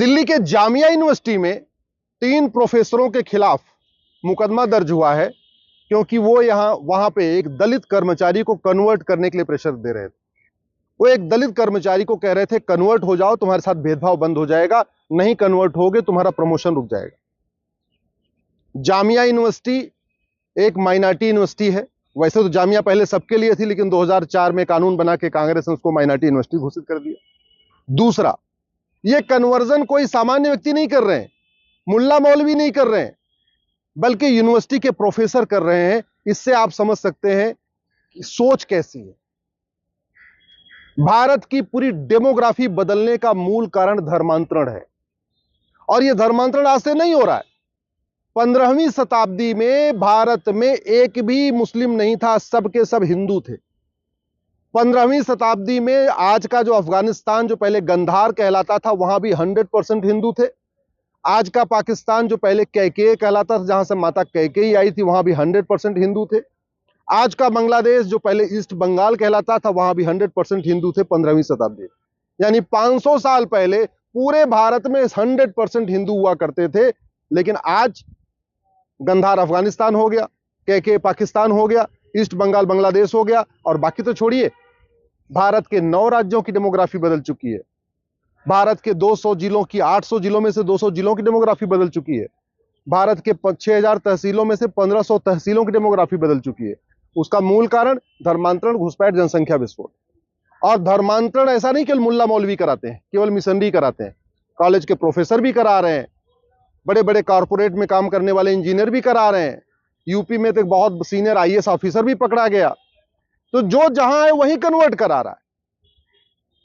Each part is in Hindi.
दिल्ली के जामिया यूनिवर्सिटी में 3 प्रोफेसरों के खिलाफ मुकदमा दर्ज हुआ है क्योंकि वो वहां पे एक दलित कर्मचारी को कन्वर्ट करने के लिए प्रेशर दे रहे थे। वो एक दलित कर्मचारी को कह रहे थे कन्वर्ट हो जाओ, तुम्हारे साथ भेदभाव बंद हो जाएगा, नहीं कन्वर्ट होगे तुम्हारा प्रमोशन रुक जाएगा। जामिया यूनिवर्सिटी एक माइनॉरिटी यूनिवर्सिटी है। वैसे तो जामिया पहले सबके लिए थी, लेकिन 2004 में कानून बना के कांग्रेस ने उसको माइनॉरिटी यूनिवर्सिटी घोषित कर दिया। दूसरा, ये कन्वर्जन कोई सामान्य व्यक्ति नहीं कर रहे हैं, मुल्ला मौलवी नहीं कर रहे हैं, बल्कि यूनिवर्सिटी के प्रोफेसर कर रहे हैं। इससे आप समझ सकते हैं कि सोच कैसी है। भारत की पूरी डेमोग्राफी बदलने का मूल कारण धर्मांतरण है, और यह धर्मांतरण आज से नहीं हो रहा है। 15वीं शताब्दी में भारत में एक भी मुस्लिम नहीं था, सब के सब हिंदू थे। 15वीं शताब्दी में आज का जो अफगानिस्तान जो पहले गंधार कहलाता था, वहां भी 100% हिंदू थे। आज का पाकिस्तान जो पहले कैकेय कहलाता था, जहां से माता कैकेयी आई थी, वहां भी 100% हिंदू थे। आज का बांग्लादेश जो पहले ईस्ट बंगाल कहलाता था, वहां भी 100% हिंदू थे 15वीं शताब्दी। यानी 500 साल पहले पूरे भारत में 100% हिंदू हुआ करते थे। लेकिन आज गंधार अफगानिस्तान हो गया, कैकेय पाकिस्तान हो गया, ईस्ट बंगाल बांग्लादेश हो गया, और बाकी तो छोड़िए, भारत के 9 राज्यों की डेमोग्राफी बदल चुकी है। भारत के 200 जिलों की 800 जिलों में से 200 जिलों की डेमोग्राफी बदल चुकी है। भारत के 6000 तहसीलों में से 1500 तहसीलों की डेमोग्राफी बदल चुकी है। उसका मूल कारण धर्मांतरण, घुसपैठ, जनसंख्या विस्फोट। और धर्मांतरण ऐसा नहीं केवल मुल्ला मौलवी कराते हैं, केवल मिशनरी कराते हैं, कॉलेज के प्रोफेसर भी करा रहे हैं, बड़े बड़े कॉर्पोरेट में काम करने वाले इंजीनियर भी करा रहे हैं। यूपी में तो बहुत सीनियर आईएएस ऑफिसर भी पकड़ा गया। तो जो जहां है वहीं कन्वर्ट करा रहा है।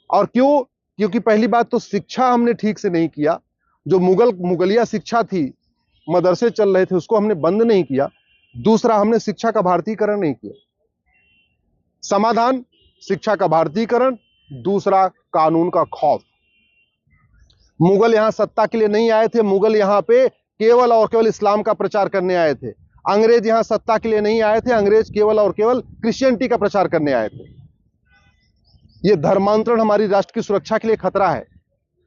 और क्यों? क्योंकि पहली बात तो शिक्षा हमने ठीक से नहीं किया। जो मुगलिया शिक्षा थी, मदरसे चल रहे थे, उसको हमने बंद नहीं किया। दूसरा, हमने शिक्षा का भारतीयकरण नहीं किया। समाधान शिक्षा का भारतीयकरण, दूसरा कानून का खौफ। मुगल यहां सत्ता के लिए नहीं आए थे, मुगल यहां पे केवल और केवल इस्लाम का प्रचार करने आए थे। अंग्रेज यहां सत्ता के लिए नहीं आए थे, अंग्रेज केवल और केवल क्रिश्चियनिटी का प्रचार करने आए थे। यह धर्मांतरण हमारी राष्ट्र की सुरक्षा के लिए खतरा है।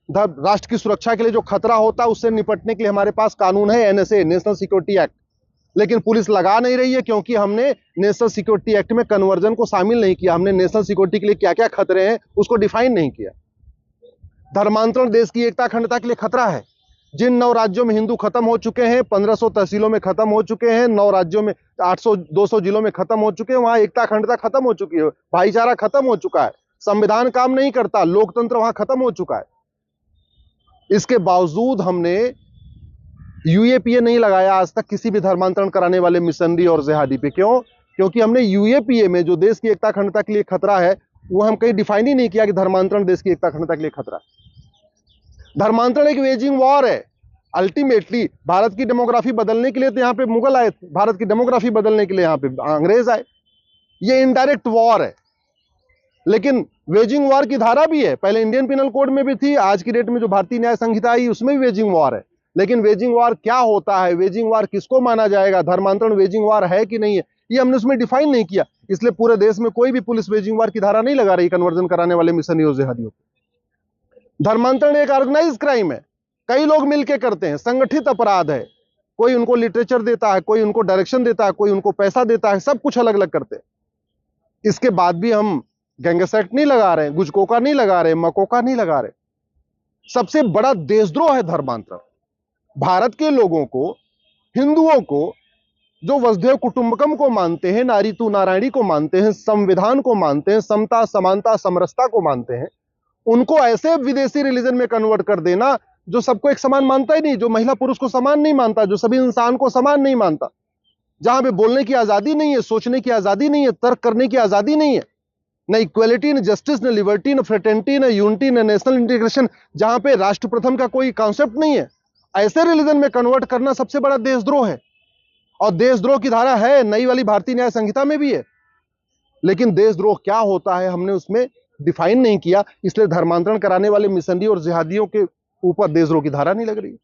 राष्ट्र की सुरक्षा के लिए जो खतरा होता है, उससे निपटने के लिए हमारे पास कानून है, एनएसए, नेशनल सिक्योरिटी एक्ट। लेकिन पुलिस लगा नहीं रही है, क्योंकि हमने नेशनल सिक्योरिटी एक्ट में कन्वर्जन को शामिल नहीं किया। हमने नेशनल सिक्योरिटी के लिए क्या क्या खतरे हैं उसको डिफाइन नहीं किया। धर्मांतरण देश की एकता अखंडता के लिए खतरा है। जिन 9 राज्यों में हिंदू खत्म हो चुके हैं, 1500 तहसीलों में खत्म हो चुके हैं, 9 राज्यों में 800-200 जिलों में खत्म हो चुके हैं, वहां एकता अखंडता खत्म हो चुकी है, भाईचारा खत्म हो चुका है, संविधान काम नहीं करता, लोकतंत्र वहां खत्म हो चुका है। इसके बावजूद हमने यूएपीए नहीं लगाया आज तक किसी भी धर्मांतरण कराने वाले मिशनरी और जिहादी पे। क्यों? क्योंकि हमने यूएपीए में जो देश की एकता अखंडता के लिए खतरा है, वो हम कहीं डिफाइन ही नहीं किया कि धर्मांतरण देश की एकता अखंडता के लिए खतरा है। धर्मांतरण एक वेजिंग वॉर है। अल्टीमेटली भारत की डेमोग्राफी बदलने के लिए तो यहां पे मुगल आए थे, भारत की डेमोग्राफी बदलने के लिए यहां पे अंग्रेज आए। ये इनडायरेक्ट वॉर है। लेकिन वेजिंग वॉर की धारा भी है, पहले इंडियन पिनल कोड में भी थी, आज की डेट में जो भारतीय न्याय संहिता आई उसमें भी वेजिंग वॉर है। लेकिन वेजिंग वॉर क्या होता है, वेजिंग वॉर किसको माना जाएगा, धर्मांतरण वेजिंग वॉर है कि नहीं है, ये हमने उसमें डिफाइन नहीं किया। इसलिए पूरे देश में कोई भी पुलिस वेजिंग वॉर की धारा नहीं लगा रही कन्वर्जन कराने वाले मिशनरी और जिहादियों को। धर्मांतरण एक ऑर्गेनाइज क्राइम है, कई लोग मिलकर करते हैं, संगठित अपराध है। कोई उनको लिटरेचर देता है, कोई उनको डायरेक्शन देता है, कोई उनको पैसा देता है, सब कुछ अलग अलग करते हैं। इसके बाद भी हम गैंगस एक्ट नहीं लगा रहे, गुजकोका नहीं लगा रहे, मकोका नहीं लगा रहे। सबसे बड़ा देशद्रोह है धर्मांतरण। भारत के लोगों को, हिंदुओं को, जो वसुधैव कुटुंबकम को मानते हैं, नारी तू नारायणी को मानते हैं, संविधान को मानते हैं, समता समानता समरसता को मानते हैं, उनको ऐसे विदेशी रिलीजन में कन्वर्ट कर देना जो सबको एक समान मानता ही नहीं, जो महिला पुरुष को समान नहीं मानता, जो सभी इंसान को समान नहीं मानता, जहां पे बोलने की आजादी नहीं है, सोचने की आजादी नहीं है, तर्क करने की आजादी नहीं है, न इक्वलिटी, न जस्टिस, न लिबर्टी, न फ्रेटर्निटी, न यूनिटी, न नेशनल इंटीग्रेशन, जहां पे राष्ट्र प्रथम का कोई कॉन्सेप्ट नहीं है, ऐसे रिलीजन में कन्वर्ट करना सबसे बड़ा देशद्रोह है। और देशद्रोह की धारा है, नई वाली भारतीय न्याय संहिता में भी है। लेकिन देशद्रोह क्या होता है हमने उसमें डिफाइन नहीं किया, इसलिए धर्मांतरण कराने वाले मिशनरी और जिहादियों के ऊपर देशद्रोह की धारा नहीं लग रही।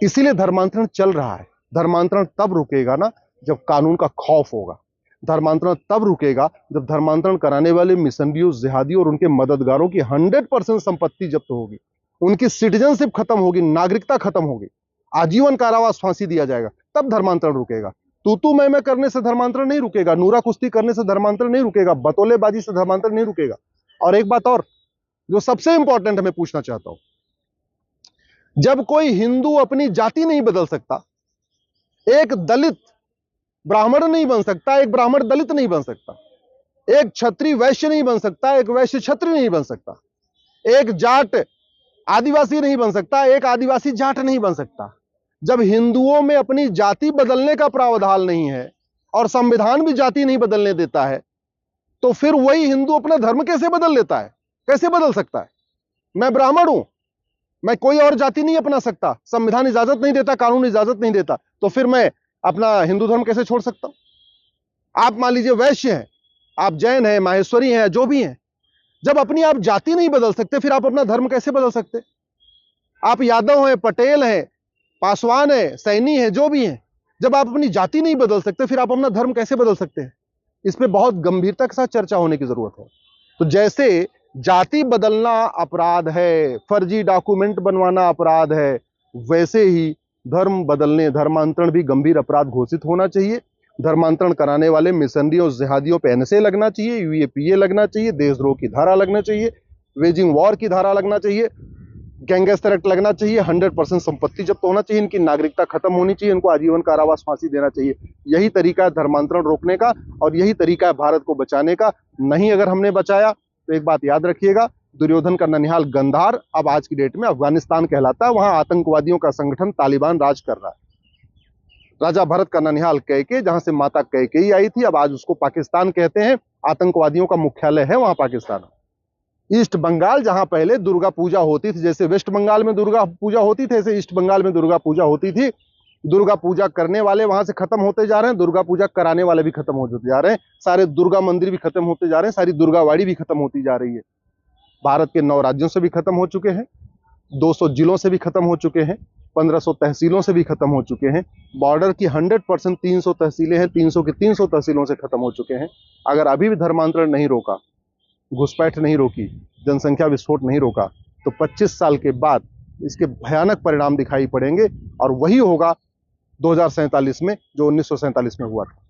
इसीलिए धर्मांतरण चल रहा है। धर्मांतरण तब रुकेगा ना जब कानून का खौफ होगा। धर्मांतरण तब रुकेगा जब धर्मांतरण कराने वाले मिशनरियों, जिहादियों और उनके मददगारों की 100% संपत्ति जब्त होगी, उनकी सिटीजनशिप खत्म होगी, नागरिकता खत्म होगी, आजीवन कारावास फांसी दिया जाएगा, तब धर्मांतरण रुकेगा। तू मैं करने से धर्मांतरण नहीं रुकेगा, नूरा कुश्ती करने से धर्मांतरण नहीं रुकेगा, बतौलेबाजी से धर्मांतरण नहीं रुकेगा। और एक बात और जो सबसे इंपॉर्टेंट है, मैं पूछना चाहता हूं, जब कोई हिंदू अपनी जाति नहीं बदल सकता, एक दलित ब्राह्मण नहीं बन सकता, एक ब्राह्मण दलित नहीं बन सकता, एक क्षत्रिय वैश्य नहीं बन सकता, एक वैश्य क्षत्रिय नहीं बन सकता, एक जाट आदिवासी नहीं बन सकता, एक आदिवासी जाट नहीं बन सकता, जब हिंदुओं में अपनी जाति बदलने का प्रावधान नहीं है और संविधान भी जाति नहीं बदलने देता है, तो फिर वही हिंदू अपना धर्म कैसे बदल लेता है? कैसे बदल सकता है? मैं ब्राह्मण हूं, मैं कोई और जाति नहीं अपना सकता, संविधान इजाजत नहीं देता, कानून इजाजत नहीं देता, तो फिर मैं अपना हिंदू धर्म कैसे छोड़ सकता हूं? आप मान लीजिए वैश्य हैं, आप जैन हैं, माहेश्वरी हैं, जो भी हैं, जब अपनी आप जाति नहीं बदल सकते, फिर आप अपना धर्म कैसे बदल सकते? आप यादव हैं, पटेल हैं, पासवान है, सैनी है, जो भी है, जब आप अपनी जाति नहीं बदल सकते, फिर आप अपना धर्म कैसे बदल सकते हैं? इस पे बहुत गंभीरता के साथ चर्चा होने की जरूरत है। तो जैसे जाति बदलना अपराध है, फर्जी डॉक्यूमेंट बनवाना अपराध है, वैसे ही धर्म बदलने, धर्मांतरण भी गंभीर अपराध घोषित होना चाहिए। धर्मांतरण कराने वाले मिशनरियों और जिहादियों पे एनएसए लगना चाहिए, यूएपीए लगना चाहिए, देशद्रोह की धारा लगना चाहिए, वेजिंग वॉर की धारा लगना चाहिए, गैंगस्टर एक्ट लगना चाहिए, 100% संपत्ति जब्त होना चाहिए, इनकी नागरिकता खत्म होनी चाहिए, इनको आजीवन कारावास फांसी देना चाहिए। यही तरीका है धर्मांतरण रोकने का और यही तरीका है भारत को बचाने का। नहीं अगर हमने बचाया तो एक बात याद रखिएगा, दुर्योधन का ननिहाल गंधार अब आज की डेट में अफगानिस्तान कहलाता है, वहां आतंकवादियों का संगठन तालिबान राज कर रहा है। राजा भरत का ननिहाल कैके, जहां से माता कैकेयी आई थी, अब आज उसको पाकिस्तान कहते हैं, आतंकवादियों का मुख्यालय है वहां पाकिस्तान। ईस्ट बंगाल, जहां पहले दुर्गा पूजा होती थी, जैसे वेस्ट बंगाल में दुर्गा पूजा होती थी, ऐसे ईस्ट बंगाल में दुर्गा पूजा होती थी। दुर्गा पूजा करने वाले वहां से खत्म होते जा रहे हैं, दुर्गा पूजा कराने वाले भी खत्म होते जा रहे हैं, सारे दुर्गा मंदिर भी खत्म होते जा रहे हैं, सारी दुर्गावाड़ी भी खत्म होती जा रही है। भारत के 9 राज्यों से भी खत्म हो चुके हैं, 200 जिलों से भी खत्म हो चुके हैं, 1500 तहसीलों से भी खत्म हो चुके हैं। बॉर्डर की 100% 300 तहसीलें हैं, 300 की 300 तहसीलों से खत्म हो चुके हैं। अगर अभी भी धर्मांतरण नहीं रोका, घुसपैठ नहीं रोकी, जनसंख्या विस्फोट नहीं रोका, तो 25 साल के बाद इसके भयानक परिणाम दिखाई पड़ेंगे और वही होगा 2047 में जो 1947 में हुआ था।